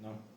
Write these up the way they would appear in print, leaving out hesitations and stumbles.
Não.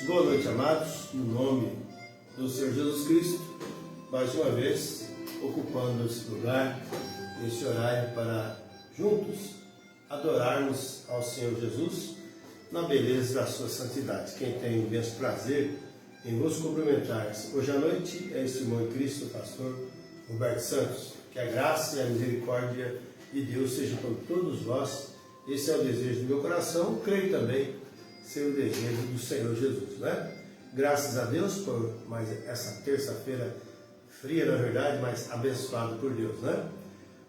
Boa noite, amados, no nome do Senhor Jesus Cristo, mais uma vez ocupando esse lugar, esse horário para juntos adorarmos ao Senhor Jesus na beleza da sua santidade. Quem tem o imenso prazer em vos cumprimentar hoje à noite é esse irmão em Cristo, o pastor Roberto Santos. Que a graça e a misericórdia de Deus seja com todos vós. Esse é o desejo do meu coração, creio também ser o desejo do Senhor Jesus, né? Graças a Deus por mais essa terça-feira fria, na verdade, mas abençoada por Deus, né?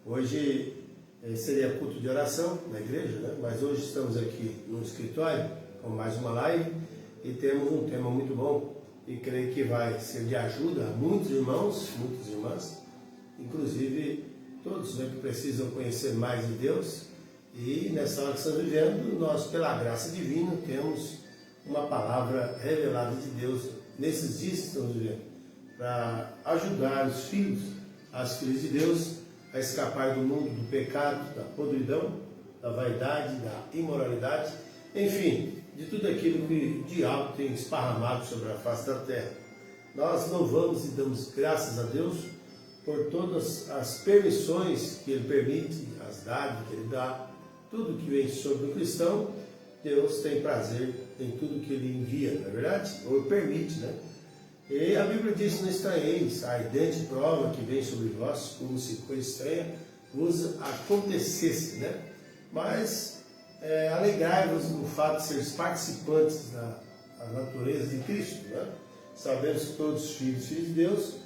Hoje seria culto de oração na igreja, né? Mas hoje estamos aqui no escritório com mais uma live e temos um tema muito bom e creio que vai ser de ajuda a muitos irmãos, muitas irmãs, inclusive todos, né, que precisam conhecer mais de Deus. E nessa hora que estamos vivendo, nós, pela graça divina, temos uma palavra revelada de Deus nesses dias que estamos vivendo, para ajudar os filhos, as filhas de Deus, a escapar do mundo do pecado, da podridão, da vaidade, da imoralidade, enfim, de tudo aquilo que o diabo tem esparramado sobre a face da terra. Nós louvamos e damos graças a Deus por todas as permissões que Ele permite, as dádivas que Ele dá, tudo que vem sobre o cristão. Deus tem prazer em tudo que Ele envia, não é verdade? Ou permite, né? E a Bíblia diz: não estranheis a idente prova que vem sobre vós, como se coisa estranha vos acontecesse, né? Mas alegrai-vos no fato de seres participantes da natureza de Cristo, né? Sabemos que todos os filhos de Deus,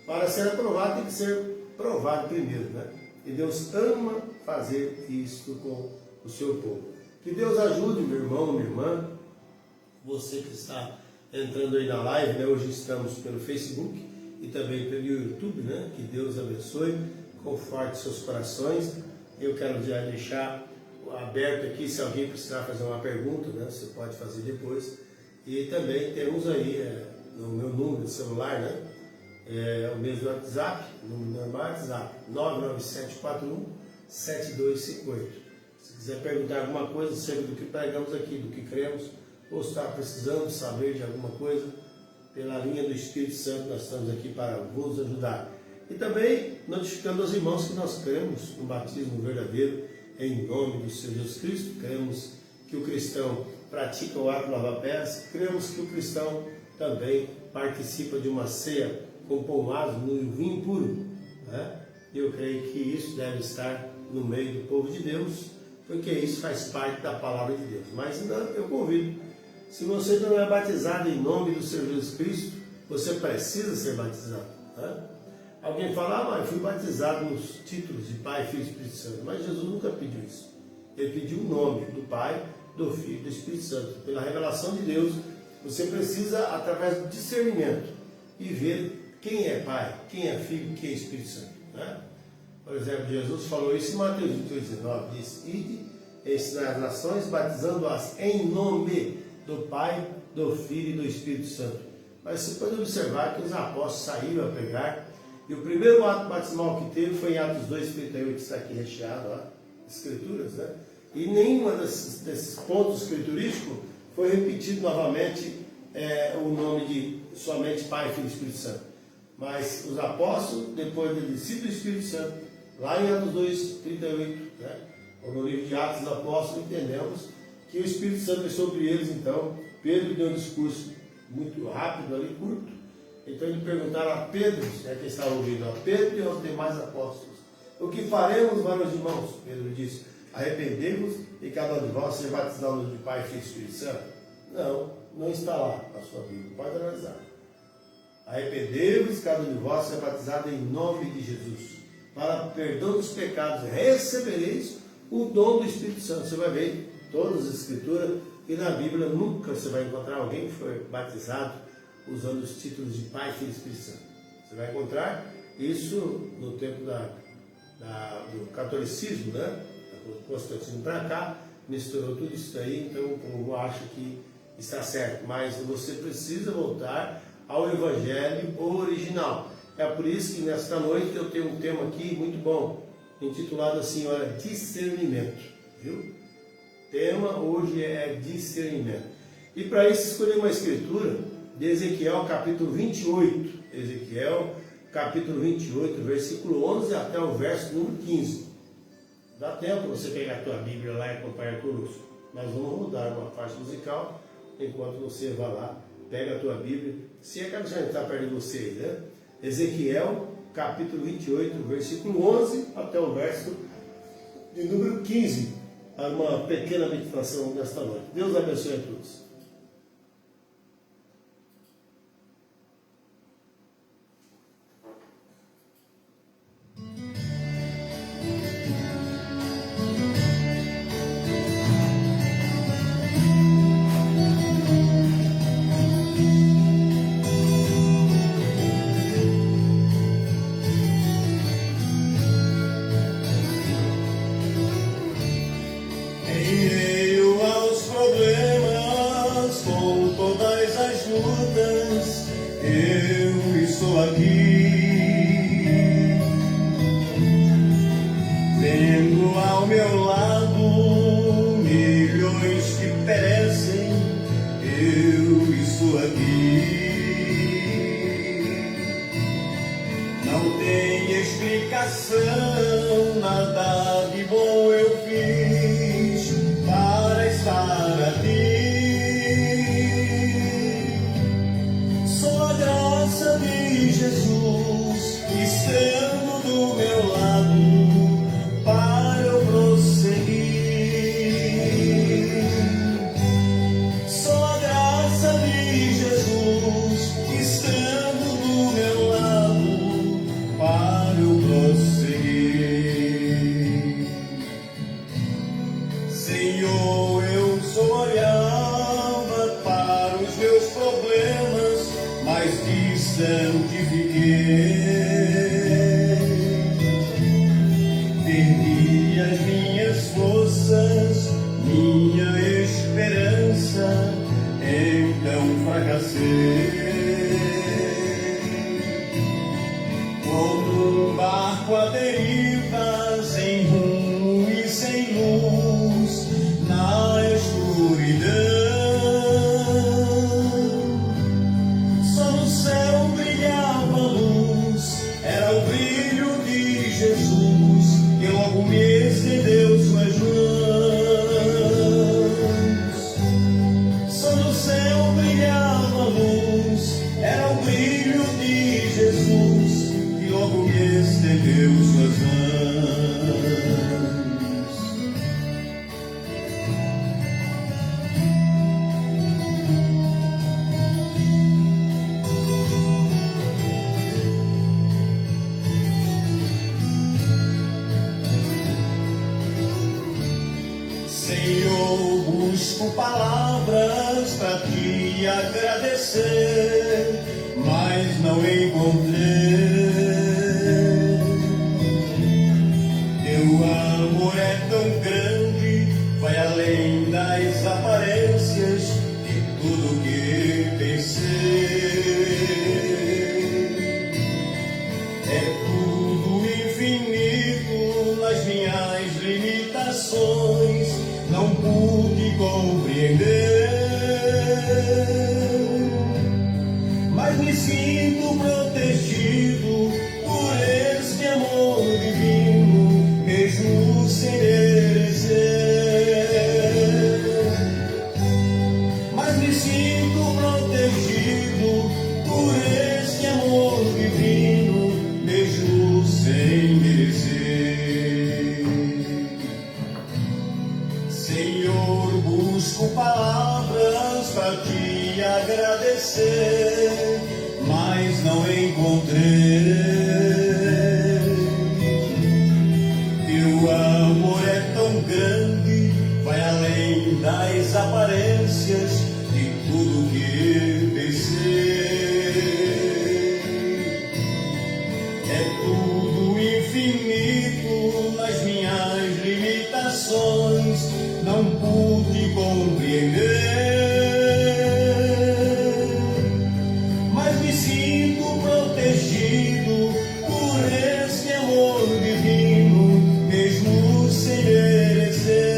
para ser aprovado, tem que ser provado primeiro, né? E Deus ama fazer isso com o seu povo. Que Deus ajude, meu irmão, minha irmã, você que está entrando aí na live, né? Hoje estamos pelo Facebook e também pelo YouTube, né? Que Deus abençoe, conforte seus corações. Eu quero já deixar aberto aqui, se alguém precisar fazer uma pergunta, né? Você pode fazer depois. E também temos aí no meu número de celular, né? O mesmo WhatsApp, número normal WhatsApp, 99741-7258. Se quiser perguntar alguma coisa acerca do que pregamos aqui, do que cremos, ou está precisando saber de alguma coisa, pela linha do Espírito Santo, nós estamos aqui para vos ajudar. E também notificando aos irmãos que nós cremos no batismo verdadeiro, em nome do Senhor Jesus Cristo. Cremos que o cristão pratica o ato de lavar pés, cremos que o cristão também participa de uma ceia com pomados no vinho puro, né? Eu creio que isso deve estar no meio do povo de Deus, porque isso faz parte da palavra de Deus. Mas não, eu convido, se você não é batizado em nome do Senhor Jesus Cristo, você precisa ser batizado, né? Alguém fala: mas eu fui batizado nos títulos de Pai, Filho e Espírito Santo. Mas Jesus nunca pediu isso. Ele pediu o nome do Pai, do Filho e do Espírito Santo. Pela revelação de Deus, você precisa, através do discernimento, e ver quem é Pai, quem é Filho, quem é Espírito Santo, né? Por exemplo, Jesus falou isso em Mateus 28:19, diz: ide, ensinar as nações, batizando-as em nome do Pai, do Filho e do Espírito Santo. Mas você pode observar que os apóstolos saíram a pregar, e o primeiro ato batismal que teve foi em Atos 2:38, está aqui recheado, ó, escrituras, né? E nenhum desses pontos escriturísticos foi repetido novamente o nome de somente Pai, Filho e Espírito Santo. Mas os apóstolos, depois de discípulo do Espírito Santo, lá em Atos 2:38, né? Ou no livro de Atos dos Apóstolos, entendemos que o Espírito Santo veio sobre eles. Então Pedro deu um discurso muito rápido ali, curto. Então eles perguntaram a Pedro, né, que estava ouvindo, a Pedro e aos demais apóstolos: o que faremos, vários irmãos? Pedro disse: arrependei-vos e cada um de vós seja batizado no nome de Pai, Filho e Espírito Santo. Não está lá na sua Bíblia, pode analisar. Arrependei-vos, cada um de vós seja batizado em nome de Jesus, para perdão dos pecados, recebereis o dom do Espírito Santo. Você vai ver todas as escrituras, e na Bíblia nunca você vai encontrar alguém que foi batizado usando os títulos de Pai, Filho e Espírito Santo. Você vai encontrar isso no tempo do catolicismo, né? O Constantino para cá misturou tudo isso aí, então o povo acha que está certo, mas você precisa voltar ao Evangelho original. É por isso que nesta noite eu tenho um tema aqui muito bom, intitulado assim, olha, discernimento, viu? O tema hoje é discernimento. E para isso escolhi uma escritura de Ezequiel capítulo 28. Ezequiel capítulo 28, versículo 11 até o verso número 15. Dá tempo você pegar a tua Bíblia lá e acompanhar conosco. Nós vamos mudar uma parte musical, enquanto você vai lá, pega a tua Bíblia. Se é que a gente está perto de você aí, né? Ezequiel capítulo 28, versículo 11 até o verso de número 15. Para uma pequena meditação nesta noite. Deus abençoe a todos. Eu estou aqui, vendo ao meu lado milhões que perecem. Eu estou aqui, não tem explicação, nada de bom eu fiz para estar aqui. De Jesus estando do meu lado para eu prosseguir. Só a graça de Jesus estando do meu lado para eu prosseguir. Senhor, eu só olhava para os meus problemas, mas distante fiquei. Perdi as minhas forças, minha esperança, então fracassei. Como um barco à deriva, sem rumo e sem luz, na escuridão. Me estendeu suas mãos, só no céu brilhava a luz, era o brilho de Jesus que logo me estendeu suas mãos. Senhor, busco palavras para te agradecer, mas não encontrei. Teu amor é tão grande, vai além das aparências de tudo que pensei. É tudo infinito nas minhas limitações, não pude compreender, mas me sinto protegido por esse amor divino, mesmo sem merecer. Mas me sinto protegido por esse amor divino, mesmo sem merecer. Senhor, busco palavras para te agradecer, mas não encontrei. Teu amor é tão grande, vai além das aparências de tudo que pensei. É tudo infinito nas minhas limitações, não pude compreender, mas me sinto protegido por esse amor divino, mesmo sem merecer.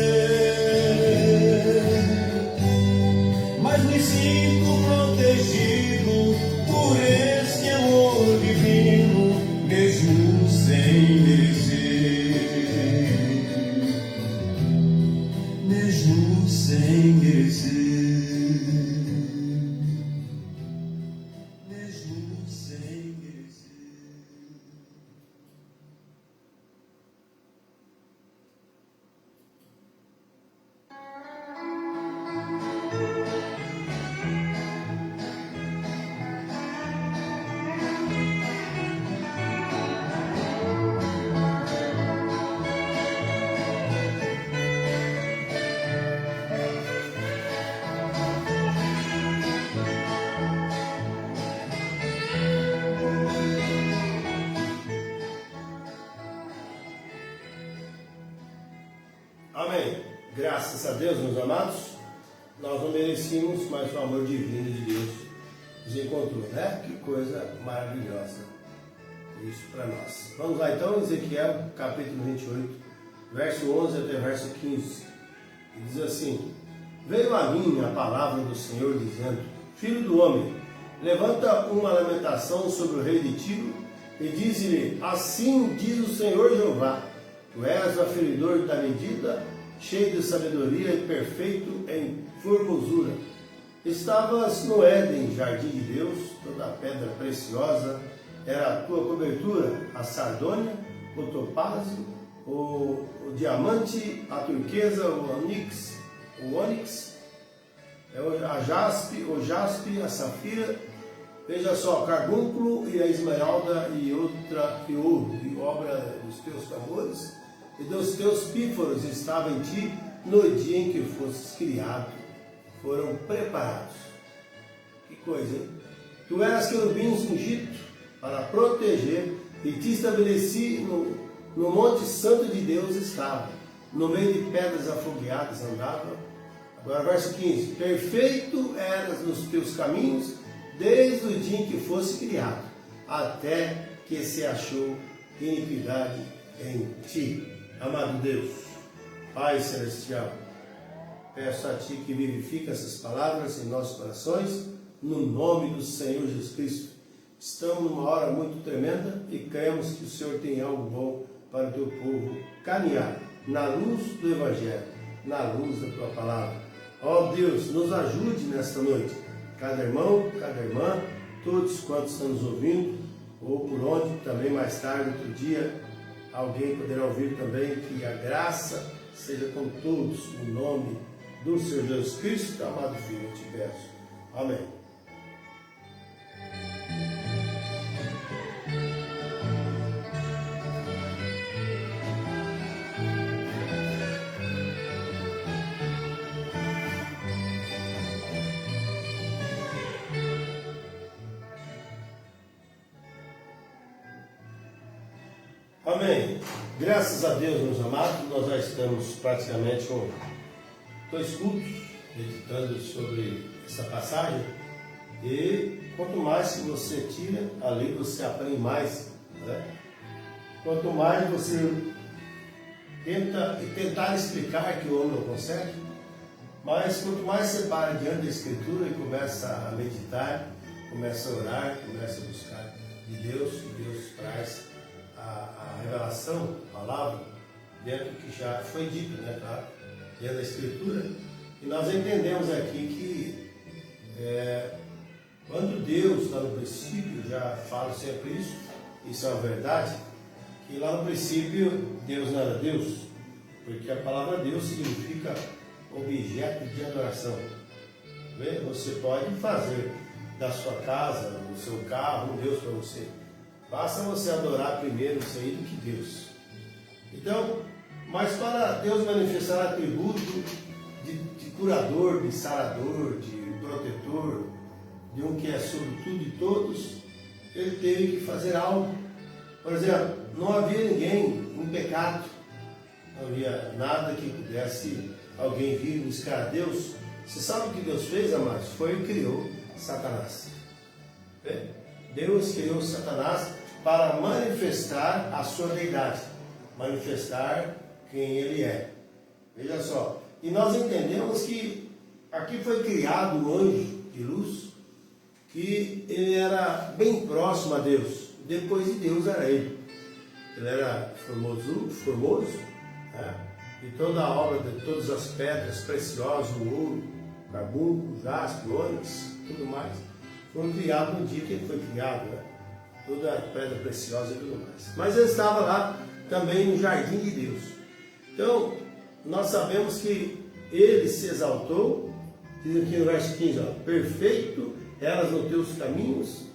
Mas me Graças a Deus, meus amados, nós não merecíamos, mas o amor divino de Deus nos encontrou, né? Que coisa maravilhosa isso para nós. Vamos lá então, Ezequiel, capítulo 28, verso 11 até verso 15. E diz assim: Veio a mim a palavra do Senhor dizendo: Filho do homem, levanta uma lamentação sobre o rei de Tiro e diz-lhe: Assim diz o Senhor Jeová, tu és o aferidor da medida, cheio de sabedoria e perfeito em formosura. Estavas no Éden, jardim de Deus, toda a pedra preciosa era a tua cobertura, a sardônia, o topázio, o diamante, a turquesa, o ônix, o jaspe, a safira, veja só, carbúnculo e a esmeralda e ouro, e obra dos teus tambores e dos teus pífaros estava em ti no dia em que fosses criado, foram preparados. Que coisa, hein? Tu eras querubins ungido para proteger e te estabeleci no monte santo de Deus estava, no meio de pedras afogueadas andava. Agora verso 15, perfeito eras nos teus caminhos, desde o dia em que fosse criado, até que se achou iniquidade em ti. Amado Deus, Pai Celestial, peço a Ti que vivifique essas palavras em nossos corações, no nome do Senhor Jesus Cristo. Estamos numa hora muito tremenda e cremos que o Senhor tem algo bom para o Teu povo caminhar na luz do Evangelho, na luz da Tua palavra. Ó Deus, nos ajude nesta noite, cada irmão, cada irmã, todos quantos estão nos ouvindo, ou por onde também mais tarde, outro dia, alguém poderá ouvir também, que a graça seja com todos, no nome do Senhor Jesus Cristo, amado Filho, eu te peço. Amém. Amém. Graças a Deus, meus amados, nós já estamos praticamente com 2 cultos meditando sobre essa passagem. E quanto mais que você tira, ali você aprende mais, né? Quanto mais você tentar explicar que o homem não consegue, mas quanto mais você para diante da Escritura e começa a meditar, começa a orar, começa a buscar de Deus, e Deus traz a revelação, a palavra, dentro do que já foi dito, né, claro, dentro da Escritura. E nós entendemos aqui que quando Deus, lá no princípio, já falo sempre isso é uma verdade, que lá no princípio Deus não era Deus, porque a palavra Deus significa objeto de adoração. Você pode fazer da sua casa, do seu carro, um Deus para você. Basta você adorar primeiro isso aí do que Deus. Então, mas para Deus manifestar atributo de curador, de sarador, de protetor, de um que é sobre tudo e todos, Ele teve que fazer algo. Por exemplo, não havia ninguém em pecado, não havia nada que pudesse alguém vir buscar a Deus. Você sabe o que Deus fez, amados? Foi e criou Satanás. Deus criou Satanás para manifestar a sua deidade, manifestar quem ele é. Veja só, e nós entendemos que aqui foi criado um anjo de luz, que ele era bem próximo a Deus, depois de Deus era ele. Ele era formoso, né? E toda a obra de todas as pedras preciosas, o ouro, o carbúnculo, o jaspe, o ônix, tudo mais, foram criados no dia que ele foi criado, né? Toda a pedra preciosa e tudo mais. Mas ele estava lá também no jardim de Deus. Então, nós sabemos que ele se exaltou, diz aqui no verso 15, ó, perfeito eras nos teus caminhos,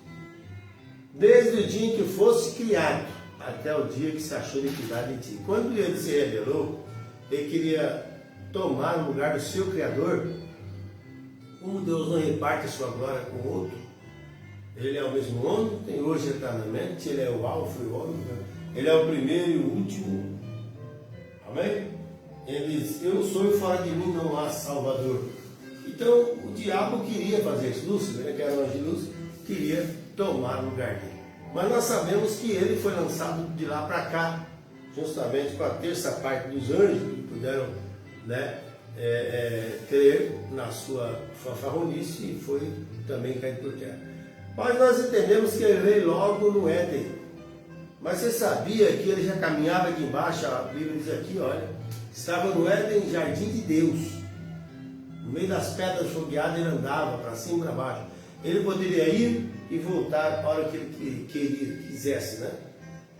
desde o dia em que fosse criado, até o dia que se achou iniquidade em ti. Quando ele se rebelou, ele queria tomar o lugar do seu Criador. Como Deus não reparte a sua glória com outro, Ele é o mesmo ontem, hoje eternamente, Ele é o alfa e o ômega, Ele é o primeiro e o último. Amém? Ele diz, eu sou e fora de mim não há Salvador. Então o diabo queria fazer isso, Lúcifer, que era o anjo de luz, queria tomar o lugar dele. Mas nós sabemos que ele foi lançado de lá para cá, justamente com a terça parte dos anjos que puderam, né, crer na sua fanfarronice e foi também caído por terra. Mas nós entendemos que ele veio logo no Éden. Mas você sabia que ele já caminhava aqui embaixo? A Bíblia diz aqui, olha, estava no Éden, jardim de Deus. No meio das pedras fogueadas ele andava para cima e para baixo. Ele poderia ir e voltar a hora que ele quisesse, né?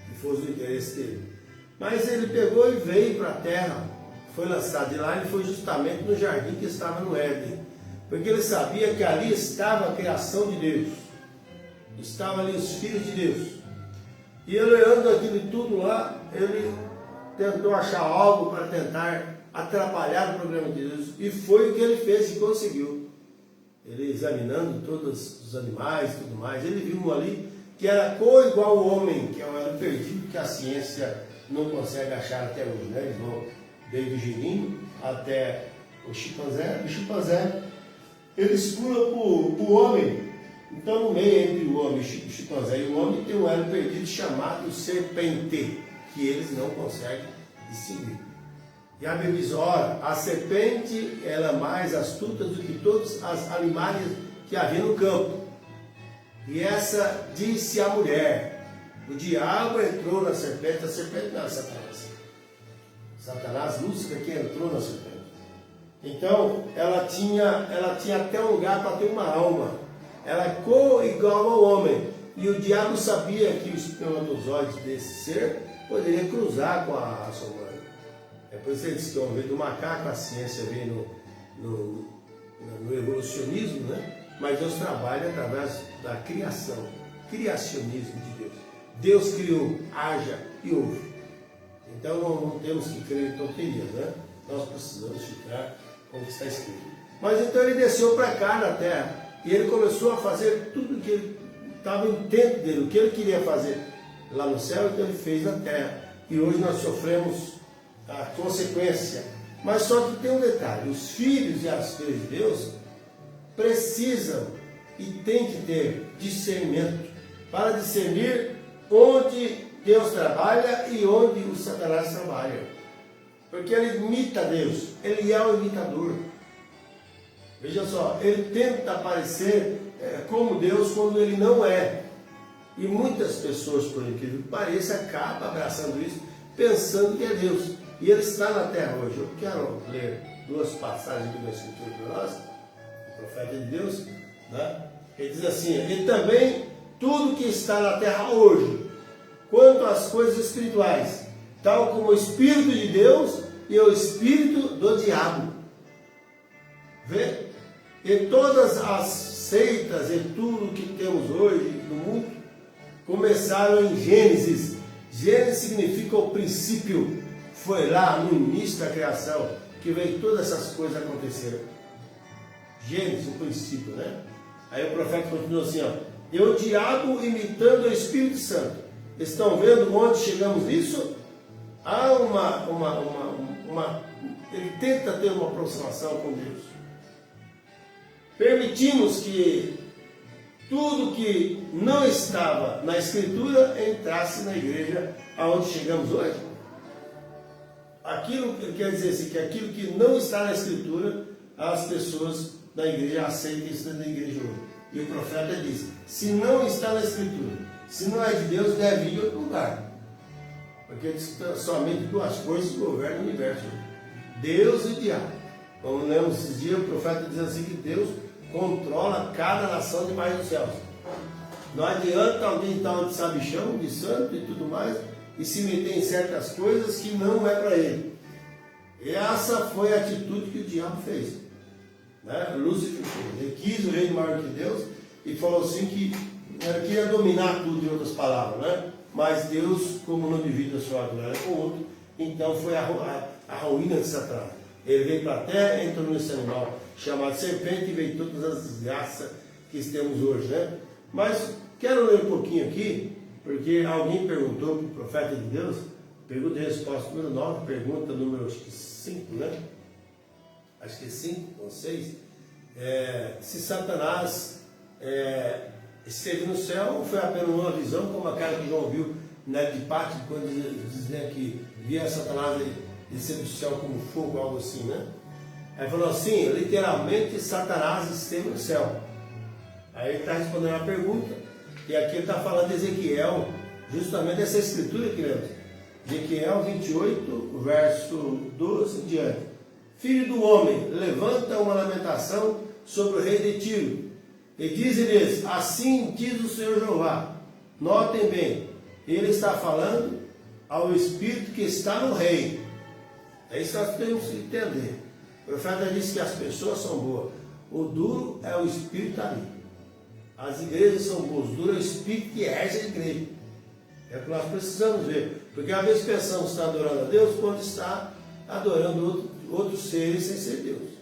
Que fosse o interesse dele. Mas ele pegou e veio para a terra, foi lançado de lá, ele foi justamente no jardim que estava no Éden. Porque ele sabia que ali estava a criação de Deus. Estavam ali os filhos de Deus. E ele olhando aquilo tudo lá, ele tentou achar algo para tentar atrapalhar o programa de Deus. E foi o que ele fez e conseguiu. Ele examinando todos os animais e tudo mais, ele viu um ali que era igual ao homem, que é um elo perdido que a ciência não consegue achar até hoje, né? Eles vão desde o girino até o chimpanzé. O chimpanzé, eles pulam para o homem. Então, no meio entre o homem, o chimpanzé e o homem, tem um elo perdido chamado serpente, que eles não conseguem distinguir. E a Bíblia diz, ora, a serpente ela é mais astuta do que todos os animais que havia no campo. E essa disse a mulher, o diabo entrou na serpente, a serpente não é Satanás. Satanás, Lúcifer, que entrou na serpente. Então, ela tinha até um lugar para ter uma alma. Ela é co-igual ao homem. E o diabo sabia que o espermatozoide desse ser poderia cruzar com a raça humana. É por isso que ele diz que o homem veio do macaco, a ciência veio no evolucionismo, né? Mas Deus trabalha através da criação, criacionismo de Deus. Deus criou, haja e ouve. Então não temos que crer em tonterias, né? Nós precisamos ficar com o que está escrito. Mas então ele desceu para cá na terra e ele começou a fazer tudo o que ele estava no intento dele, o que ele queria fazer lá no céu, então ele fez na terra. E hoje nós sofremos a consequência. Mas só que tem um detalhe, os filhos e as filhas de Deus precisam e têm que ter discernimento para discernir onde Deus trabalha e onde o Satanás trabalha. Porque ele imita Deus, ele é o imitador. Veja só, ele tenta parecer como Deus quando ele não é. E muitas pessoas, por incrível que pareça, acabam abraçando isso, pensando que é Deus. E ele está na terra hoje. Eu quero ler duas passagens aqui da Escritura para nós, o profeta de Deus, né? Ele diz assim, e também tudo que está na terra hoje, quanto às coisas espirituais, tal como o Espírito de Deus e o Espírito do diabo. Vê? E todas as seitas e tudo que temos hoje no mundo começaram em Gênesis. Gênesis significa o princípio. Foi lá no início da criação que veio todas essas coisas acontecerem. Gênesis, o princípio, né? Aí o profeta continua assim, ó. E o diabo imitando o Espírito Santo. Estão vendo onde chegamos nisso? Há ele tenta ter uma aproximação com Deus. Permitimos que tudo que não estava na Escritura entrasse na igreja aonde chegamos hoje. Aquilo quer dizer assim, que aquilo que não está na Escritura, as pessoas da igreja aceitam isso na igreja hoje. E o profeta diz, se não está na Escritura, se não é de Deus, deve ir em outro lugar. Porque somente duas coisas governam o universo. Deus e o diabo. Como lemos esses dias, o profeta diz assim que Deus controla cada nação debaixo dos céus. Não adianta alguém estar de sabichão, de santo e tudo mais, e se meter em certas coisas que não é para ele. E essa foi a atitude que o diabo fez. Né? Lúcifer fez. Ele quis o reino maior que Deus e falou assim que ele queria dominar tudo, em outras palavras, né? Mas Deus, como não divide a sua glória com o outro, então foi a ruína de Satanás. Ele veio para a terra, entrou nesse animal chamado serpente e veio todas as desgraças que temos hoje, né? Mas quero ler um pouquinho aqui, porque alguém perguntou para o profeta de Deus, Pergunta e resposta número 9, pergunta número 5, né? Acho que 5 ou 6. Se Satanás esteve no céu ou foi apenas uma visão, como aquela que João viu, né, de parte, quando dizem que via Satanás descer do céu como fogo, algo assim, né? Aí falou assim, literalmente Satanás esteve no céu. Aí ele está respondendo a pergunta, e aqui ele está falando de Ezequiel, justamente essa escritura que lemos. Ezequiel 28, verso 12 em diante. Filho do homem, levanta uma lamentação sobre o rei de Tiro, e diz-lhes, assim diz o Senhor Jeová. Notem bem, ele está falando ao espírito que está no rei. É isso que nós temos que entender. O profeta disse que as pessoas são boas. O duro é o espírito ali. As igrejas são boas. O duro é o espírito que rege a igreja. É o que nós precisamos ver. Porque às vezes pensamos que está adorando a Deus quando está adorando outros seres sem ser Deus.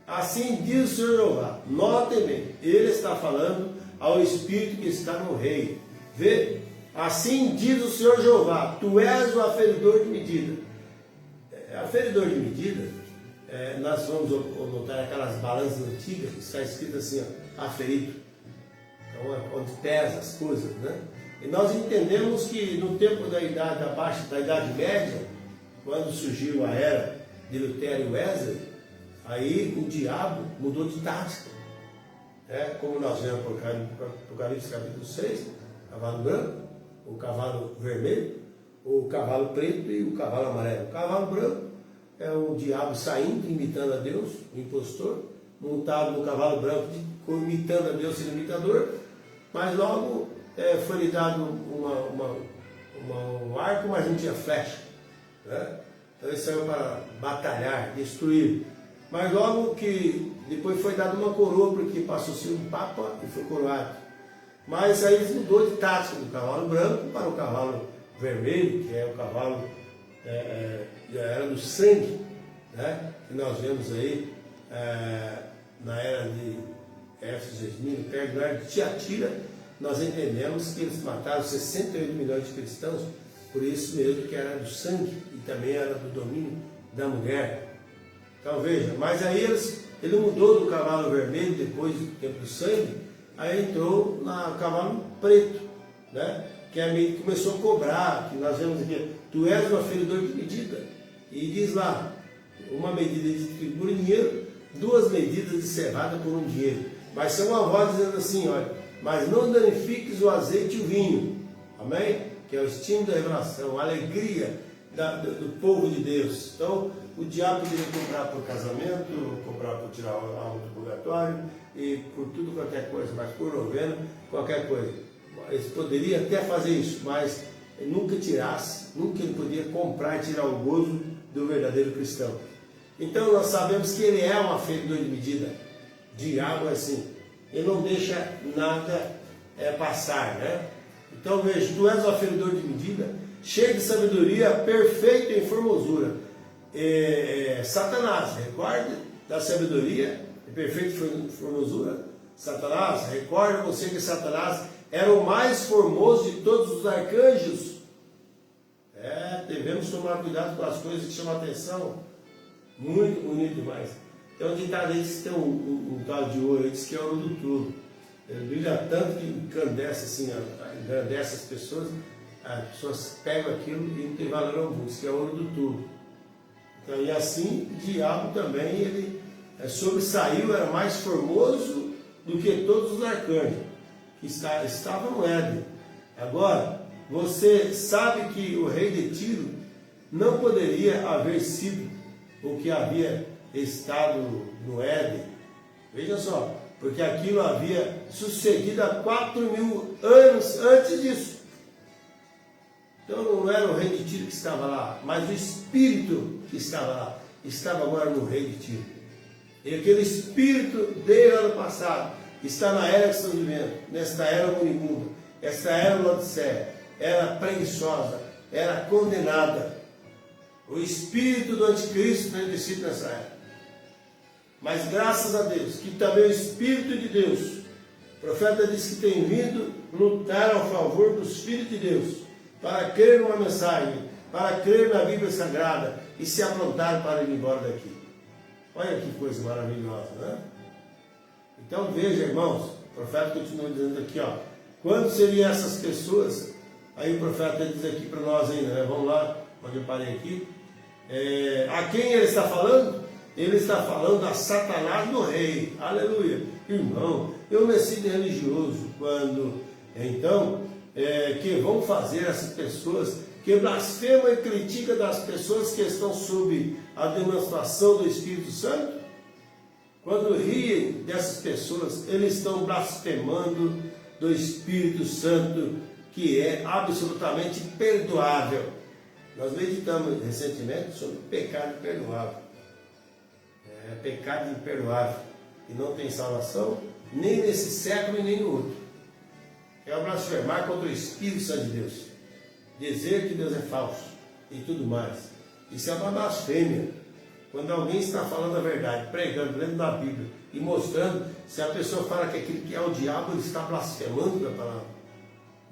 Assim diz o Senhor Jeová. Notem bem, ele está falando ao espírito que está no rei. Vê? Assim diz o Senhor Jeová, tu és o aferidor de medida. Aferidor de medida, nós vamos notar aquelas balanças antigas, que está escrito assim, ó, aferito. Então, onde pesa as coisas, né? E nós entendemos que no tempo da Idade Média, quando surgiu a era de Lutero e Wesley, aí o diabo mudou de tática. Como nós vemos por Apocalipse capítulo 6, cavalo branco, o cavalo vermelho, o cavalo preto e o cavalo amarelo. O cavalo branco é o diabo saindo, imitando a Deus, o impostor, montado no cavalo branco, imitando a Deus, sendo imitador, mas logo foi lhe dado um arco, mas não tinha flecha. Né? Então ele saiu para batalhar, destruir. Mas logo que depois foi dado uma coroa, porque passou a ser um papa e foi coroado. Mas aí ele mudou de tática do cavalo branco para o cavalo vermelho, que é o cavalo já era do sangue, né? Que nós vemos aí na era de Éfeso, perto da era de Tiatira, nós entendemos que eles mataram 68 milhões de cristãos, por isso mesmo que era do sangue e também era do domínio da mulher. Então veja, mas aí ele mudou do cavalo vermelho depois do tempo do sangue, aí entrou no cavalo preto, né? Que é meio que começou a cobrar, que nós vemos aqui, tu és um aferidor de medida. E diz lá, uma medida de trigo por dinheiro, 2 medidas de cevada por 1 dinheiro. Mas são uma voz dizendo assim, olha, mas não danifiques o azeite e o vinho. Amém? Que é o estímulo da revelação, a alegria do povo de Deus. Então, o diabo poderia comprar por casamento, comprar por tirar a alma do purgatório, e por tudo qualquer coisa, mas por novena, qualquer coisa. Eles poderiam até fazer isso, mas nunca ele podia comprar e tirar o gozo do verdadeiro cristão. Então nós sabemos que ele é um aferidor de medida. Diabo é assim, ele não deixa nada passar, né? Então veja, tu és um aferidor de medida, cheio de sabedoria, perfeito em formosura. Satanás, recorda da sabedoria, perfeito em formosura. Satanás, recorda você que Satanás era o mais formoso de todos os arcanjos. Devemos tomar cuidado com as coisas que chamam a atenção. Muito bonito demais. Tem um ditado aí que tem um tal de ouro, diz que é ouro do trono. Ele brilha tanto que encandece assim, engrandece as pessoas pegam aquilo e não tem valor algum, diz que é ouro do trono. Então, e assim, o diabo também, ele sobressaiu, era mais formoso do que todos os arcanjos que estavam no Éden. Agora, você sabe que o rei de Tiro não poderia haver sido o que havia estado no Éden. Veja só, porque aquilo havia sucedido há 4.000 anos antes disso. Então não era o rei de Tiro que estava lá, mas o espírito que estava lá, estava agora no rei de Tiro. E aquele espírito dele lá no passado está na era que estamos vivendo, nesta era moribunda, esta era Laodiceia, era preguiçosa, era condenada. O espírito do anticristo tem descido nessa era. Mas graças a Deus, que também o Espírito de Deus, o profeta diz que tem vindo lutar ao favor dos filhos de Deus, para crer numa mensagem para crer na Bíblia Sagrada e se aprontaram para ir embora daqui. Olha que coisa maravilhosa, né? Então veja, irmãos, o profeta continua dizendo aqui, ó, quando seriam essas pessoas? Aí o profeta diz aqui para nós ainda, né? Vamos lá, onde eu parei aqui. A quem ele está falando? Ele está falando a Satanás do rei. Aleluia. Irmão, eu não sido religioso quando, então, que vão fazer essas pessoas que blasfemam e criticam das pessoas que estão sob a demonstração do Espírito Santo? Quando riem dessas pessoas, eles estão blasfemando do Espírito Santo, que é absolutamente perdoável. Nós meditamos recentemente sobre o pecado imperdoável. Pecado imperdoável, que não tem salvação, nem nesse século e nem no outro. É blasfemar contra o Espírito Santo de Deus, dizer que Deus é falso e tudo mais. Isso é uma blasfêmia. Quando alguém está falando a verdade, pregando, lendo da Bíblia e mostrando, se a pessoa fala que aquilo que é o diabo, ele está blasfemando da palavra.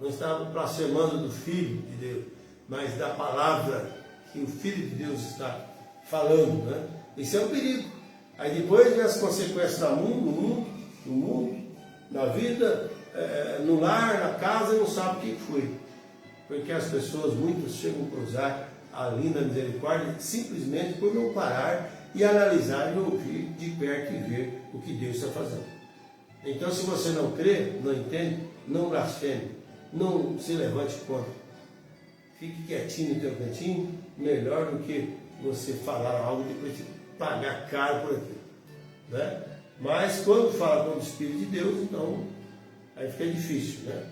Não está blasfemando do Filho de Deus, mas da palavra que o Filho de Deus está falando, né? Isso é um perigo. Aí depois vem as consequências no mundo, na vida, no lar, na casa, e não sabe o que foi. Porque as pessoas, muitas, chegam a cruzar a linda misericórdia simplesmente por não parar e analisar e ouvir de perto e ver o que Deus está fazendo. Então, se você não crê, não entende, não blasfeme, não se levante contra. Fique quietinho no teu cantinho, melhor do que você falar algo e depois pagar caro por aquilo, né? Mas quando fala com o Espírito de Deus, então aí fica difícil, né?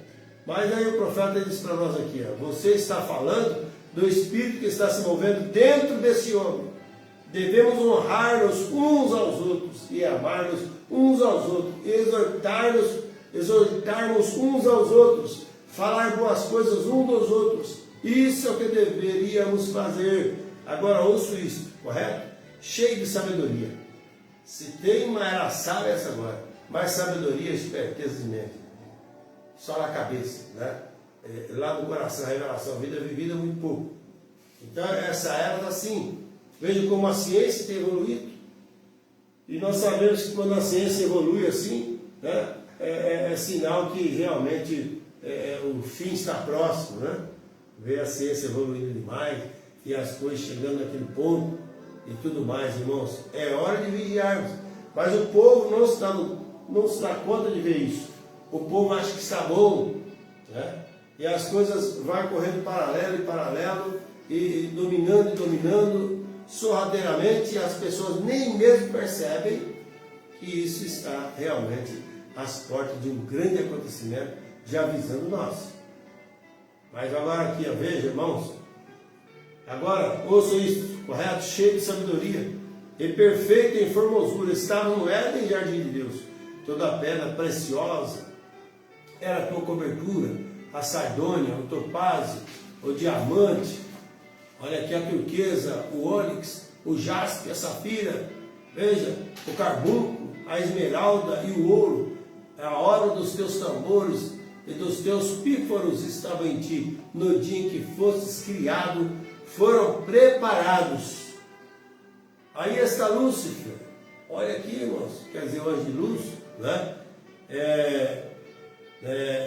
Mas aí o profeta diz para nós aqui, ó, você está falando do Espírito que está se movendo dentro desse homem. Devemos honrar-nos uns aos outros e amar-nos uns aos outros, exortar-nos uns aos outros, falar boas coisas uns dos outros. Isso é o que deveríamos fazer. Agora ouço isso, correto? Cheio de sabedoria. Se tem uma era sábia essa agora, mas sabedoria e esperteza de mente. Só na cabeça, né? Lá no coração, a revelação, a vida vivida é muito pouco. Então essa era está assim. Veja como a ciência tem evoluído. E nós sabemos que quando a ciência evolui assim, né, é sinal que realmente o fim está próximo, né? Ver a ciência evoluindo demais e as coisas chegando naquele ponto e tudo mais, irmãos. É hora de vigiarmos. Mas o povo não se dá conta de ver isso. O povo acha que está bom, né? E as coisas vão correndo paralelo, e dominando, sorrateiramente, e as pessoas nem mesmo percebem que isso está realmente às portas de um grande acontecimento, já avisando nós. Mas agora aqui, veja, irmãos, agora, ouça isso, correto? Cheio de sabedoria e perfeito em formosura, estava no Éden, jardim de Deus. Toda pedra preciosa era a tua cobertura, a sardônia, o topázio, o diamante, olha aqui a turquesa, o ônix, o jaspe, a safira, veja, o carbunco, a esmeralda e o ouro. A hora dos teus tambores e dos teus pífaros estava em ti, no dia em que fostes criado, foram preparados. Aí está Lúcifer, olha aqui, irmãos, quer dizer, o anjo de luz, né?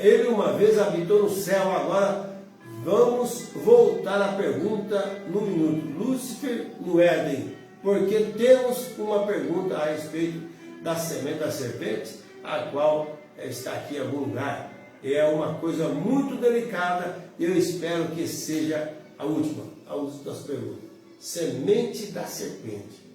Ele uma vez habitou no céu. Agora vamos voltar à pergunta no minuto. Lúcifer no Éden, porque temos uma pergunta a respeito da semente da serpente, a qual está aqui em algum lugar. É uma coisa muito delicada e eu espero que seja a última das perguntas. Semente da serpente.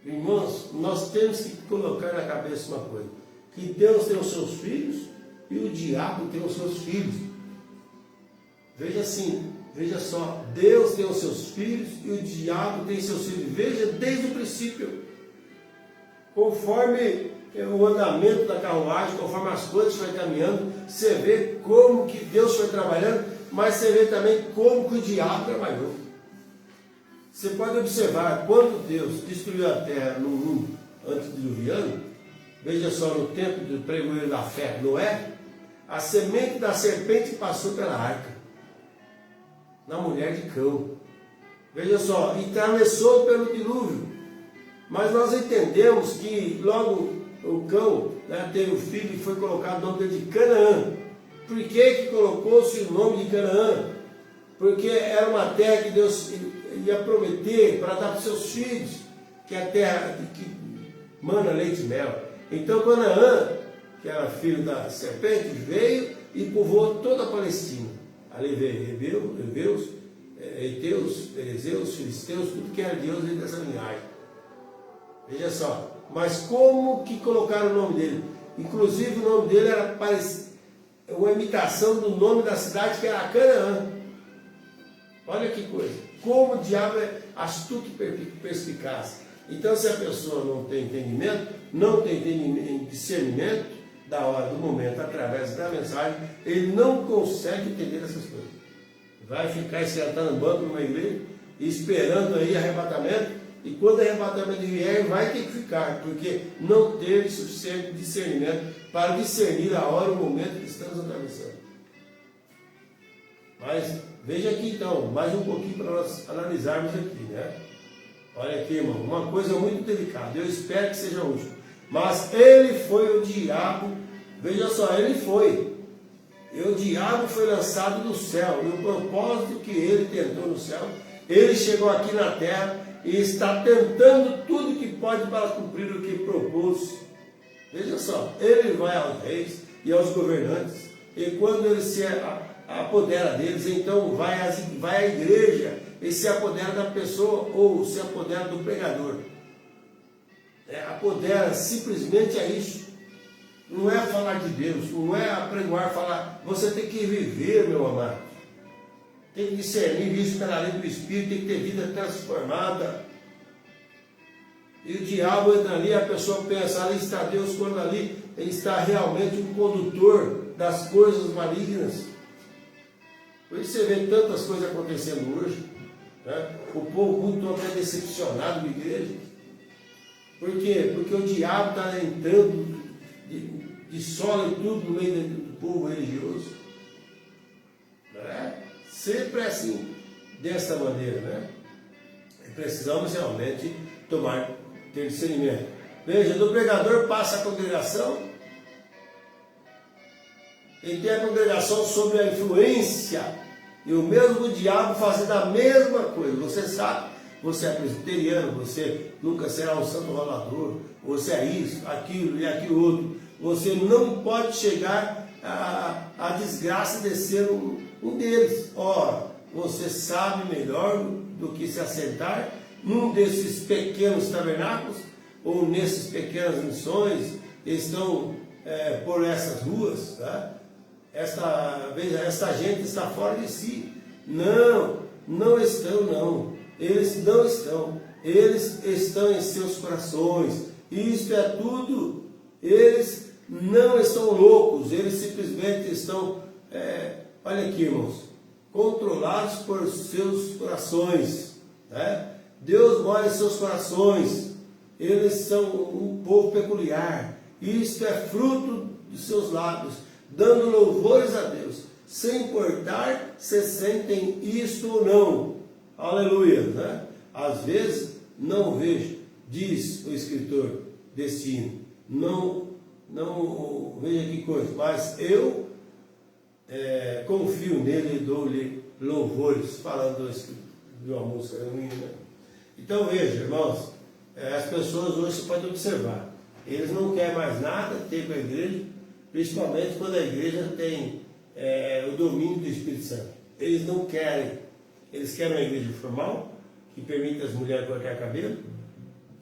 Irmãos, nós temos que colocar na cabeça uma coisa, que Deus tem os seus filhos e o diabo tem os seus filhos. Veja assim, veja só, Deus tem os seus filhos e o diabo tem seus filhos. Veja desde o princípio, conforme o andamento da carruagem, conforme as coisas foram caminhando, você vê como que Deus foi trabalhando, mas você vê também como que o diabo trabalhou. Você pode observar, quando Deus destruiu a terra no mundo antediluviano, veja só, no tempo do pregoeiro da fé, Noé, a semente da serpente passou pela arca. na mulher de Cão. Veja só, e atravessou pelo dilúvio. Mas nós entendemos que logo o Cão, né, teve o filho e foi colocado o nome dele de Canaã. Por que colocou-se o nome de Canaã? Porque era uma terra que Deus ia prometer para dar para os seus filhos, que é a terra que mana leite e mel. Então Canaã, que era filho da serpente, veio e povoou toda a Palestina. Ali veio heveus, heteus, perezeus, filisteus, tudo que era Deus dentro dessa linhagem. Veja só, mas como que colocaram o nome dele? Inclusive o nome dele era uma imitação do nome da cidade, que era Canaã. Olha que coisa, como o diabo é astuto e perspicaz. Então, se a pessoa não tem entendimento, não tem discernimento da hora, do momento, através da mensagem, ele não consegue entender essas coisas. Vai ficar sentado no banco numa igreja, esperando aí arrebatamento, e quando o arrebatamento vier, vai ter que ficar, porque não teve suficiente discernimento para discernir a hora e o momento que estamos atravessando. Mas veja aqui então, mais um pouquinho para nós analisarmos aqui, né? Olha aqui, irmão, uma coisa muito delicada, eu espero que seja útil. Mas ele foi o diabo, veja só, ele foi. E o diabo foi lançado do céu, e o propósito que ele tentou no céu, ele chegou aqui na terra e está tentando tudo que pode para cumprir o que propôs. Veja só, ele vai aos reis e aos governantes, e quando ele se apodera deles, então vai à igreja e se apodera da pessoa ou se apodera do pregador. Apodera simplesmente a isso. Não é falar de Deus, não é apregoar, falar. Você tem que viver, meu amado. Tem que discernir isso pela lei do Espírito, tem que ter vida transformada. E o diabo entra ali, a pessoa pensa, ali está Deus, quando ali ele está realmente um condutor das coisas malignas. Por isso você vê tantas coisas acontecendo hoje, né? O povo muito até decepcionado com a igreja. Por quê? Porque o diabo está entrando de sola e tudo no meio do povo religioso. Né? Sempre é assim, desta maneira, né? E precisamos realmente ter discernimento. Veja, do pregador passa a congregação, ele tem a congregação sob a influência, e o mesmo diabo fazendo a mesma coisa. Você sabe, você é presbiteriano, você nunca será um santo rolador, você é isso, aquilo e aquilo outro. Você não pode chegar à desgraça de ser um deles. Ora, você sabe melhor do que se assentar num desses pequenos tabernáculos, ou nessas pequenas missões, estão por essas ruas, tá? Esta gente está fora de si. Não estão, não. Eles não estão. Eles estão em seus corações. Isto é tudo. Eles não estão loucos. Eles simplesmente estão, olha aqui, irmãos, controlados por seus corações, né? Deus mora em seus corações. Eles são um povo peculiar. Isto é fruto dos seus lábios, dando louvores a Deus, sem importar se sentem isto ou não. Aleluia, né? Às vezes não vejo, diz o escritor desse hino, não veja que coisa, mas eu confio nele e dou-lhe louvores, falando de uma música, né? Então veja, irmãos, as pessoas hoje você pode observar, eles não querem mais nada ter com a igreja, principalmente quando a igreja tem o domínio do Espírito Santo. Eles não querem, eles querem uma igreja formal, que permite as mulheres cortar cabelo,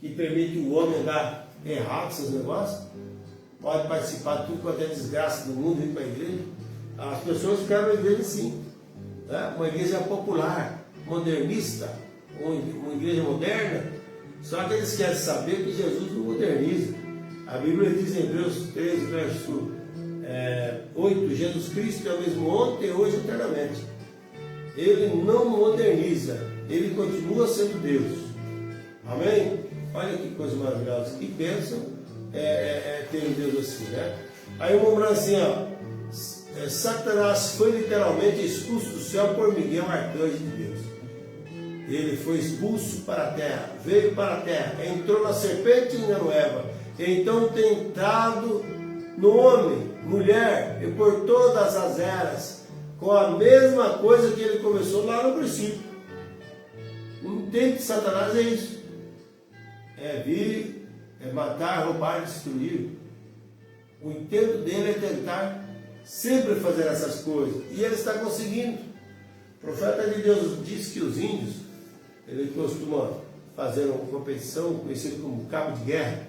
que permite o homem andar errado, esses negócios, pode participar de tudo quanto é desgraça do mundo, vir para a igreja. As pessoas querem uma igreja assim, né? Uma igreja popular, modernista, uma igreja moderna, só que eles querem saber que Jesus não moderniza. A Bíblia diz em Hebreus 13, verso 8, Jesus Cristo é o mesmo ontem, hoje e eternamente. Ele não moderniza, ele continua sendo Deus. Amém? Olha que coisa maravilhosa. Que bênção ter um Deus assim, né? Aí o homem assim, ó, Satanás foi literalmente expulso do céu por Miguel, arcanjo de Deus. Ele foi expulso para a terra, veio para a terra, entrou na serpente e enganou Eva. Então tem entrado no homem, mulher e por todas as eras, com a mesma coisa que ele começou lá no princípio. O intento de Satanás é isso: é vir, é matar, roubar, destruir. O intento dele é tentar sempre fazer essas coisas, e ele está conseguindo. O profeta de Deus diz que os índios, ele costuma fazer uma competição conhecida como cabo de guerra,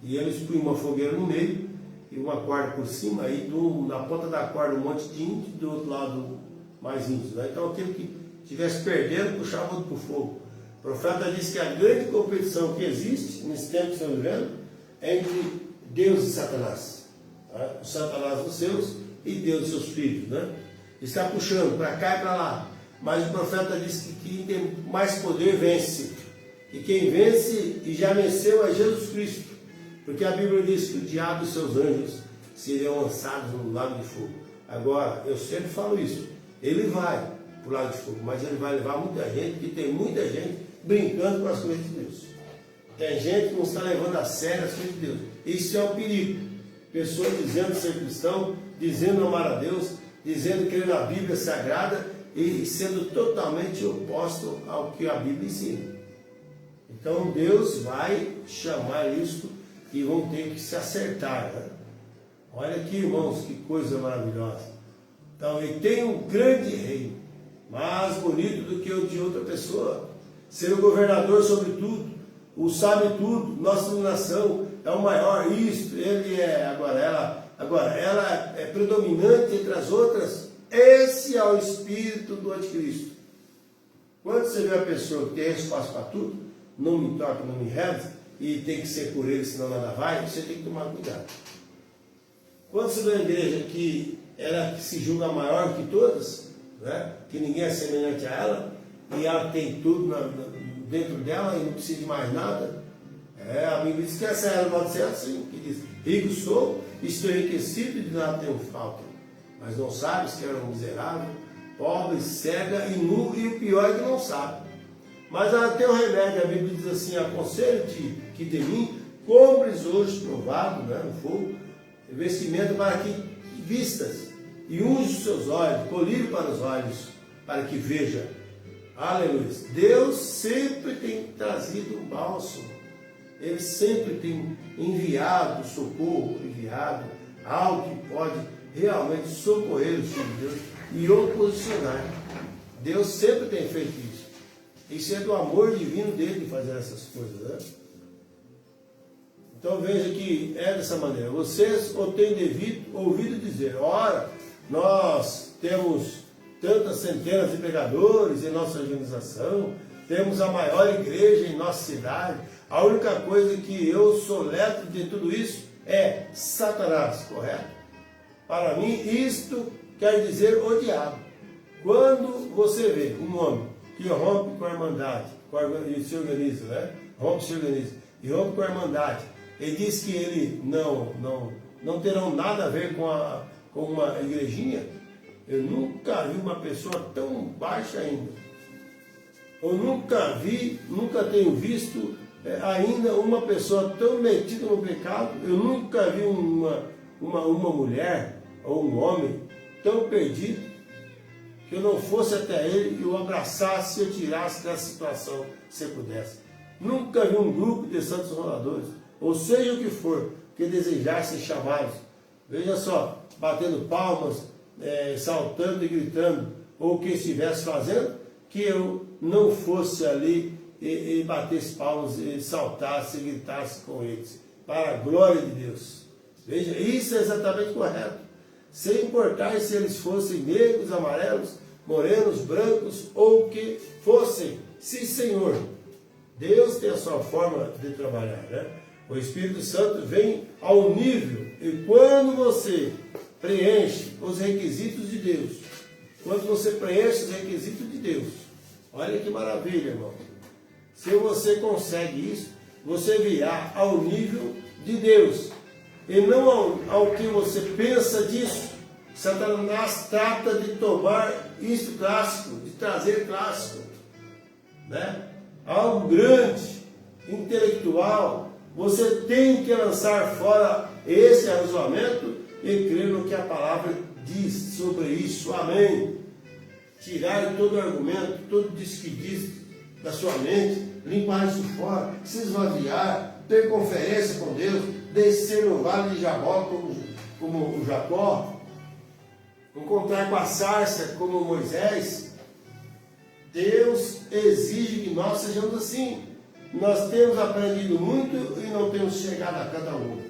e eles põem uma fogueira no meio e uma corda por cima, aí na ponta da corda um monte de índio, do outro lado mais índios, né? Então aquele que estivesse perdendo puxava outro para o fogo. O profeta diz que a grande competição que existe nesse tempo que estamos vivendo é entre Deus e Satanás, tá? O Satanás dos seus e Deus dos seus filhos, né? Está puxando para cá e para lá, mas o profeta diz que quem tem mais poder vence, e quem vence e já venceu é Jesus Cristo, porque a Bíblia diz que o diabo e seus anjos seriam lançados no lago de fogo. Agora, eu sempre falo isso, ele vai para o lago de fogo, mas ele vai levar muita gente, porque tem muita gente brincando com as coisas de Deus. Tem gente que não está levando a sério as coisas de Deus. Isso é um perigo. Pessoas dizendo ser cristão, dizendo amar a Deus, dizendo crer na Bíblia Sagrada e sendo totalmente oposto ao que a Bíblia ensina. Então Deus vai chamar isso e vão ter que se acertar, né? Olha aqui, irmãos, que coisa maravilhosa. Então, ele tem um grande reino, mais bonito do que o de outra pessoa. Ser o governador sobre tudo, o sabe tudo, nossa iluminação é o maior, isto, ele é, agora ela é predominante entre as outras. Esse é o espírito do anticristo. Quando você vê a pessoa que tem resposta para tudo, não me toca, não me reza, e tem que ser por ele, senão nada vai, você tem que tomar cuidado. Quando você vê uma igreja que ela se julga maior que todas, né, que ninguém é semelhante a ela, e ela tem tudo dentro dela e não precisa de mais nada, a Bíblia diz que essa era uma ser assim, que diz: rico sou, estou enriquecido e de nada tenho falta. Mas não sabes que era um miserável, pobre, cega e nu, e o pior é que não sabe. Mas ela tem um remédio, a Bíblia diz assim: aconselho-te que de mim compres hoje provado, né, no fogo, vestimento para que vistas, e unge os seus olhos, colírio para os olhos, para que veja. Aleluia. Deus sempre tem trazido um bálsamo, Ele sempre tem enviado socorro, enviado algo que pode realmente socorrer os filhos de Deus e oposicionar. Deus sempre tem feito isso. Isso é do amor divino dele de fazer essas coisas, né? Então veja que é dessa maneira. Vocês o têm ouvido dizer: ora, nós temos tantas centenas de pregadores em nossa organização, temos a maior igreja em nossa cidade. A única coisa que eu soletro de tudo isso é Satanás, correto? Para mim, isto quer dizer o diabo. Quando você vê um homem que rompe com a irmandade, e se organiza, né? Rompe, se organiza, e rompe com a irmandade, ele diz que ele não terão nada a ver com uma igrejinha. Eu nunca vi uma pessoa tão baixa ainda. Eu nunca tenho visto ainda uma pessoa tão metida no pecado. Eu nunca vi uma mulher ou um homem tão perdido que eu não fosse até ele e o abraçasse e o tirasse dessa situação, se pudesse. Nunca vi um grupo de santos roladores, ou seja o que for, que desejassem chamá-los. Veja só, batendo palmas, saltando e gritando, ou o que estivesse fazendo, que eu não fosse ali e batesse palmas, e saltasse e gritasse com eles, para a glória de Deus. Veja, isso é exatamente correto. Sem importar se eles fossem negros, amarelos, morenos, brancos, ou o que fossem. Sim, Senhor, Deus tem a sua forma de trabalhar, né? O Espírito Santo vem ao nível, e quando você preenche os requisitos de Deus, quando você preenche os requisitos de Deus, olha que maravilha, irmão. Se você consegue isso, você virá ao nível de Deus, e não ao que você pensa disso, Satanás trata de tomar isso clássico, de trazer clássico, né? Algo grande, intelectual. Você tem que lançar fora esse arrazoamento e crer no que a palavra diz sobre isso. Amém. Tirar todo argumento, todo diz que diz da sua mente, limpar isso fora, se esvaziar, ter conferência com Deus, descer no vale de Jabó como o Jacó, encontrar com a sarça como Moisés. Deus exige que nós sejamos assim. Nós temos aprendido muito e não temos chegado a cada um.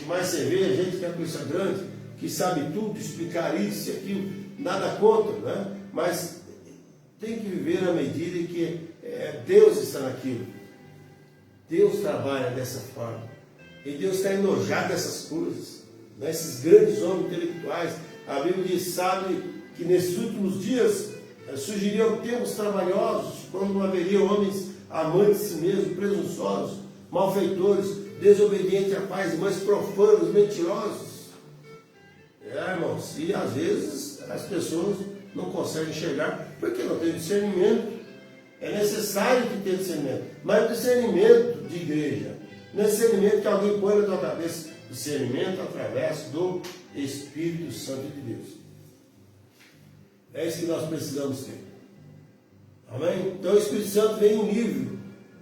E mais você vê, a gente que é coisa grande, que sabe tudo, explicar isso e aquilo, nada contra, né? Mas tem que viver na medida em que Deus está naquilo. Deus trabalha dessa forma. E Deus está enojado dessas coisas, né? Esses grandes homens intelectuais. A Bíblia diz, sabe que nesses últimos dias surgiriam tempos trabalhosos, quando não haveria homens amantes de si mesmos, presunçosos, malfeitores, desobedientes a pais e mães, profanos, mentirosos. Irmãos, e às vezes as pessoas não conseguem enxergar porque não tem discernimento. É necessário que tenha discernimento, mas discernimento de igreja, não é discernimento que alguém põe na tua cabeça, discernimento através do Espírito Santo de Deus. É isso que nós precisamos ter. Amém? Então o Espírito Santo vem em nível.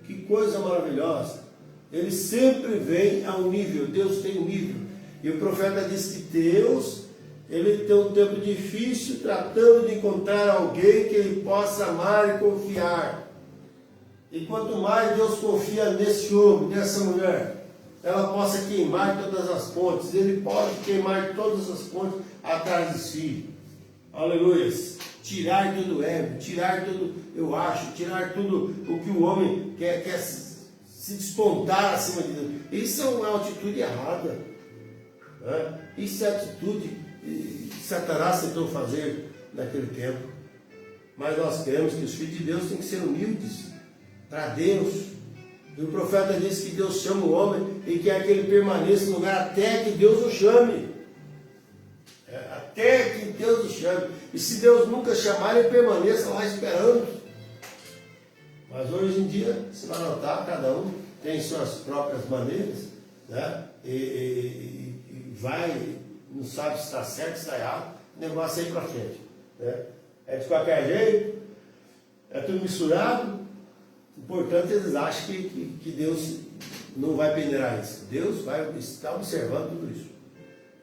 Que coisa maravilhosa. Ele sempre vem a um nível. Deus tem um nível. E o profeta diz que Deus, ele tem um tempo difícil tratando de encontrar alguém que ele possa amar e confiar. E quanto mais Deus confia nesse homem, nessa mulher, ela possa queimar todas as pontes. Ele pode queimar todas as pontes atrás de si. Aleluia. Tirar todo o ego, tirar tudo, eu acho, tirar tudo o que o homem quer se despontar acima de Deus. Isso é uma atitude errada. Né? Isso é a atitude que Satanás tentou fazer naquele tempo. Mas nós queremos que os filhos de Deus têm que ser humildes para Deus. E o profeta diz que Deus chama o homem e quer que ele permaneça no lugar até que Deus o chame. Até que Deus o chame. E se Deus nunca chamar, ele permaneça lá esperando. Mas hoje em dia, você vai notar, cada um tem suas próprias maneiras, né? E vai, não sabe se está certo, se está errado, o negócio é ir para frente. Né? É de qualquer jeito, é tudo misturado. Portanto, eles acham que Deus não vai peneirar isso. Deus vai estar observando tudo isso.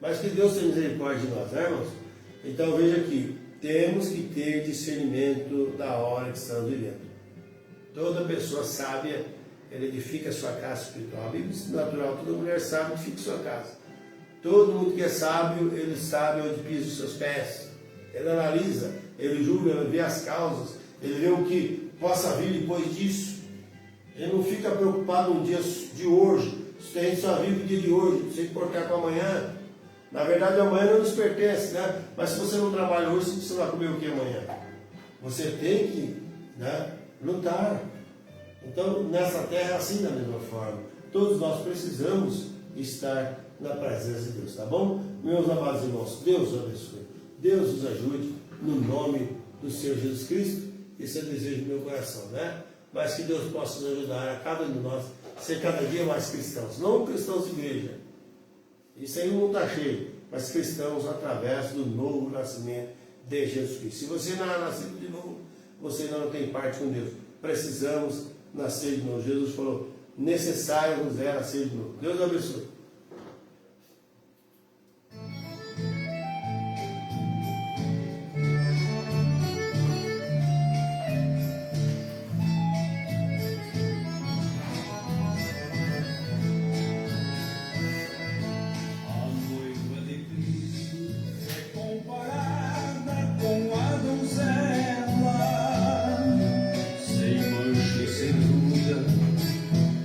Mas que Deus tenha misericórdia de nós, né, irmãos? Então veja aqui, temos que ter discernimento da hora que estamos vivendo. Toda pessoa sábia, ela edifica a sua casa espiritual. A Bíblia diz natural, toda mulher sábia edifica a sua casa. Todo mundo que é sábio, ele sabe onde pisa os seus pés. Ele analisa, ele julga, ele vê as causas, ele vê o que possa vir depois disso. Ele não fica preocupado no dia de hoje, se a gente só vive o dia de hoje, se importar com amanhã. Na verdade, amanhã não nos pertence, né? Mas se você não trabalha hoje, você vai comer o que amanhã? Você tem que, né, lutar. Então, nessa terra é assim da mesma forma. Todos nós precisamos estar na presença de Deus, tá bom? Meus amados irmãos, Deus os abençoe. Deus os ajude, no nome do Senhor Jesus Cristo. Esse é o desejo do meu coração, né? Mas que Deus possa nos ajudar a cada um de nós ser cada dia mais cristãos. Não cristãos de igreja. Isso aí não está cheio, mas cristãos através do novo nascimento de Jesus Cristo. Se você não é nascido de novo, você ainda não tem parte com Deus. Precisamos nascer de novo. Jesus falou, necessário nos é nascer de novo. Deus abençoe.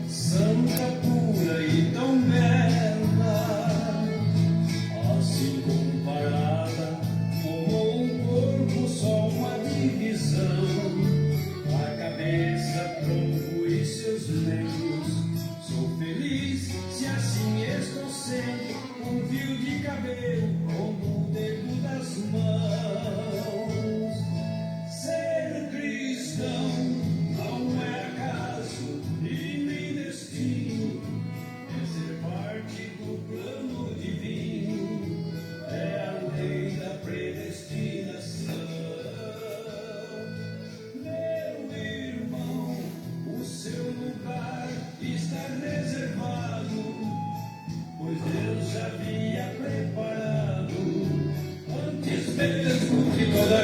Santa, pura e tão bela.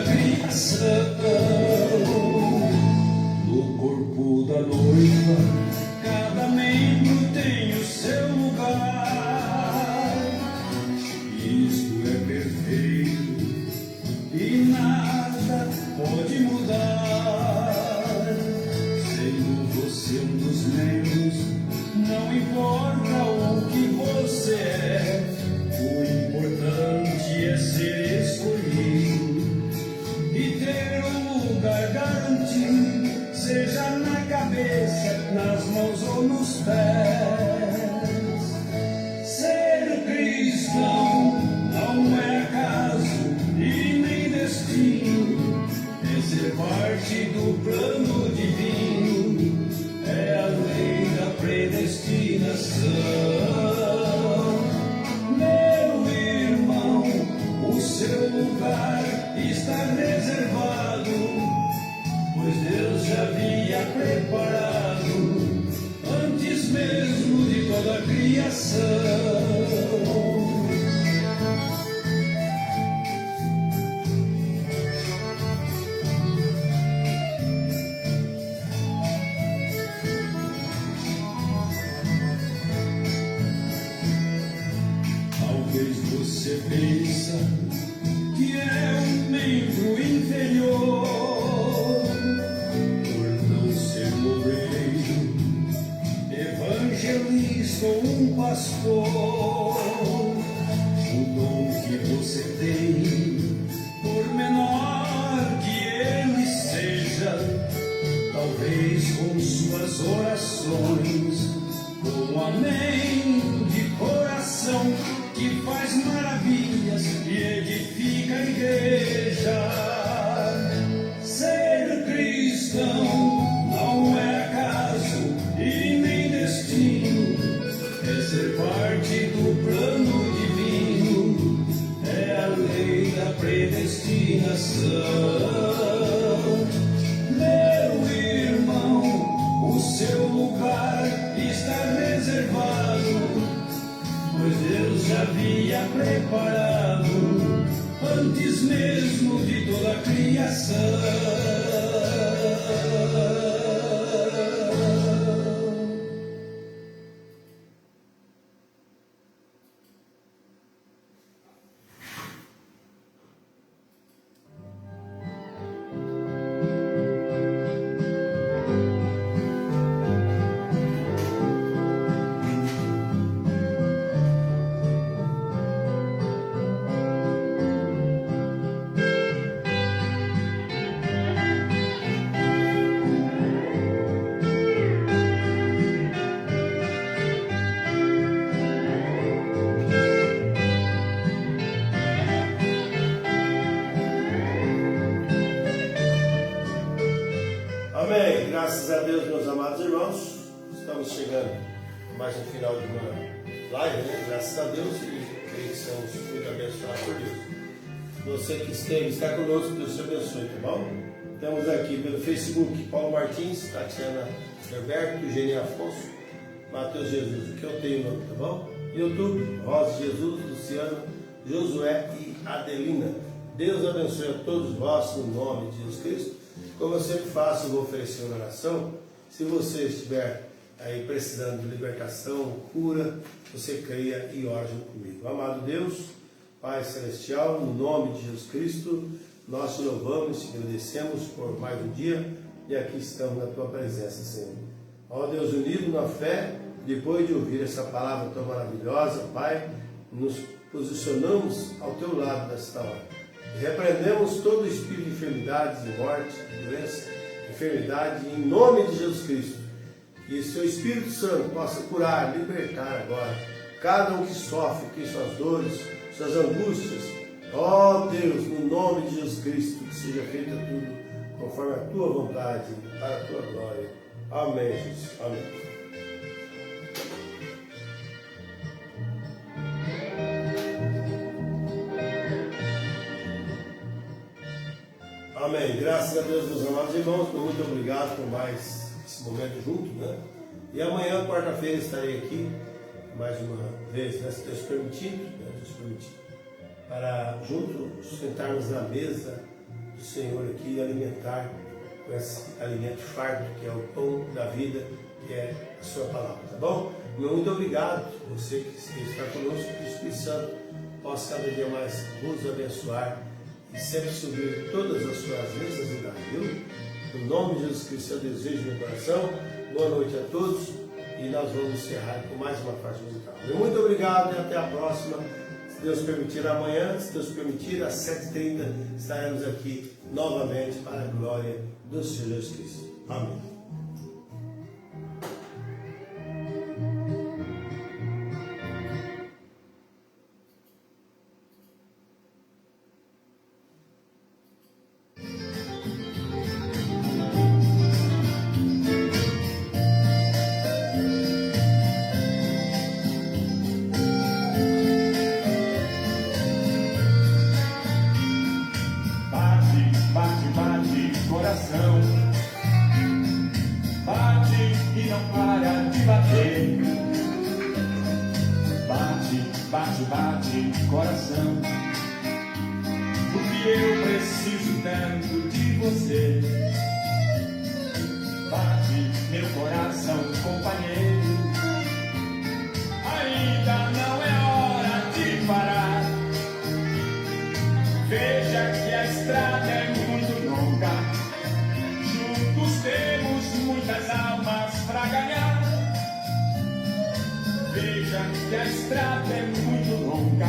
criação. No corpo da noiva, cada membro tem o seu lugar. Isto é perfeito e nada pode mudar. Sendo você um dos membros, não importa o que você é, o importante é ser escolhido e ter um lugar garantido, seja na cabeça, nas mãos ou nos pés. Ser cristão não é acaso e nem destino, é ser parte do plano divino, é a lei da predestinação. Meu irmão, o seu lugar está reservado, pois Deus já havia preparado antes mesmo de toda a criação. Talvez você pensa que é um membro inferior por não ser obreiro, evangelista ou um pastor. O dom que você tem, por menor que ele seja, talvez com suas orações, com amém de coração, que faz maravilhas e edifica a igreja. Ser cristão não é acaso e nem destino, é ser parte do plano divino, é a lei da predestinação. Meu irmão, o seu lugar está reservado, pois Deus já havia preparado antes mesmo de toda a criação. Amém. Graças a Deus, meus amados irmãos. Estamos chegando mais no final de uma live, né? Graças a Deus, e creio que somos muito abençoados por Deus. Você que está conosco, Deus te abençoe, tá bom? Estamos aqui pelo Facebook, Paulo Martins, Tatiana Herberto, Eugênia Afonso, Matheus Jesus, o que eu tenho nome, tá bom? YouTube, Rosa Jesus, Luciano, Josué e Adelina. Deus abençoe a todos vós, no nome de Jesus Cristo. Como eu sempre faço, eu vou oferecer uma oração. Se você estiver aí precisando de libertação, cura, você creia e ore junto comigo. Amado Deus, Pai Celestial, no nome de Jesus Cristo, nós te louvamos e te agradecemos por mais um dia e aqui estamos na tua presença, Senhor. Ó Deus unido na fé, depois de ouvir essa palavra tão maravilhosa, Pai, nos posicionamos ao teu lado nesta hora. E repreendemos todo espírito de enfermidades, de morte, de doença, enfermidade, em nome de Jesus Cristo. Que seu Espírito Santo possa curar, libertar agora cada um que sofre, que suas dores, suas angústias. Ó Deus, no nome de Jesus Cristo, que seja feito tudo conforme a tua vontade, para a tua glória. Amém, Jesus. Amém. Amém. Graças a Deus, meus amados irmãos, muito obrigado por mais esse momento junto, né? E amanhã, quarta-feira, estarei aqui mais uma vez, né? Se Deus permitindo, para juntos sentarmos na mesa do Senhor aqui e alimentar com esse alimento farto, que é o pão da vida, que é a sua palavra, tá bom? Muito obrigado, você que está conosco, que o Espírito Santo possa cada dia mais vos abençoar e sempre subir todas as suas necessidades, viu? No nome de Jesus Cristo, eu desejo no coração. Boa noite a todos e nós vamos encerrar com mais uma faixa musical. Muito obrigado e até a próxima. Se Deus permitir, amanhã, se Deus permitir, às 7h30, estaremos aqui novamente para a glória do Senhor Jesus Cristo. Amém. Coração bate e não para de bater. Bate, bate, bate, coração, porque eu preciso tanto de você. Bate, meu coração, companheiro, ainda não é hora de parar. Veja que a estrada é muito longa, temos muitas almas para ganhar. Veja que a estrada é muito longa,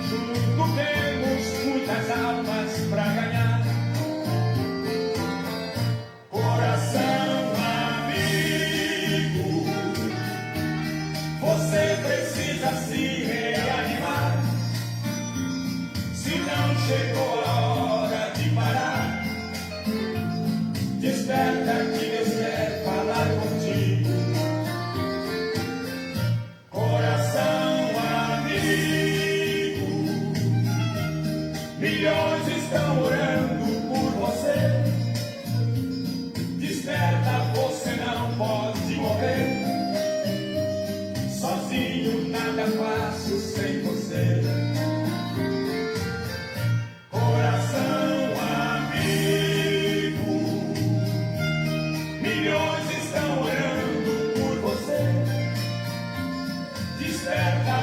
junto temos muitas almas para ganhar. Coração amigo, você precisa se reanimar. Se não chegou a hora de parar, desperta que Deus quer falar contigo. Coração amigo, milhões estão orando por você. Desperta, você não pode morrer. Sozinho nada faço sem você.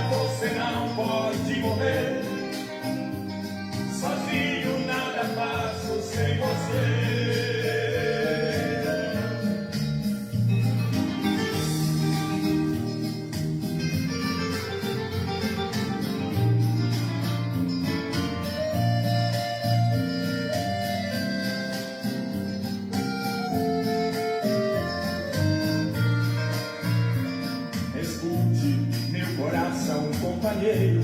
Você não pode morrer. Sozinho nada faço sem você. Companheiro,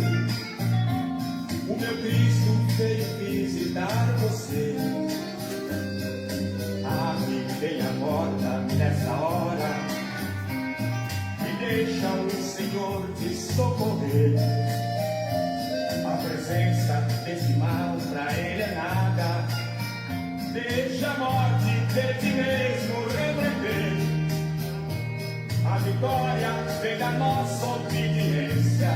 o meu Cristo veio visitar você. Abre bem a porta nessa hora e deixa o Senhor te socorrer. A presença desse mal pra ele é nada. Deixa a morte de ti mesmo repreender. A vitória vem da nossa obediência.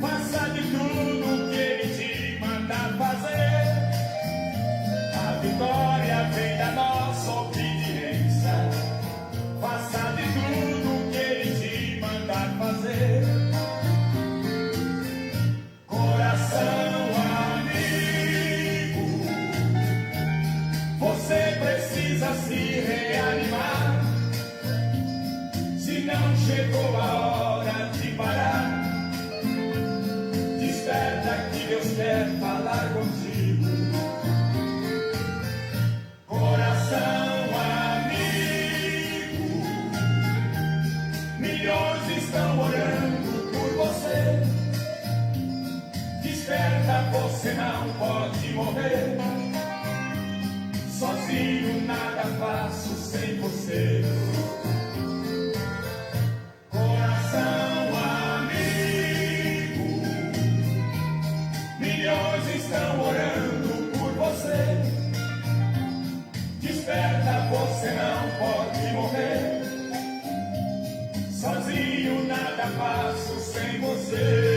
Faça de tudo que Ele te mandar fazer. A vitória vem da nossa obediência. Faça de tudo que Ele te mandar fazer. Coração amigo, você precisa se reanimar. Se não chegou a hora de parar, desperta que Deus quer falar contigo. Coração amigo, milhões estão orando por você. Desperta, você não pode morrer. Sozinho nada faço sem você. Estão orando por você. Desperta, você não pode morrer. Sozinho nada faço sem você.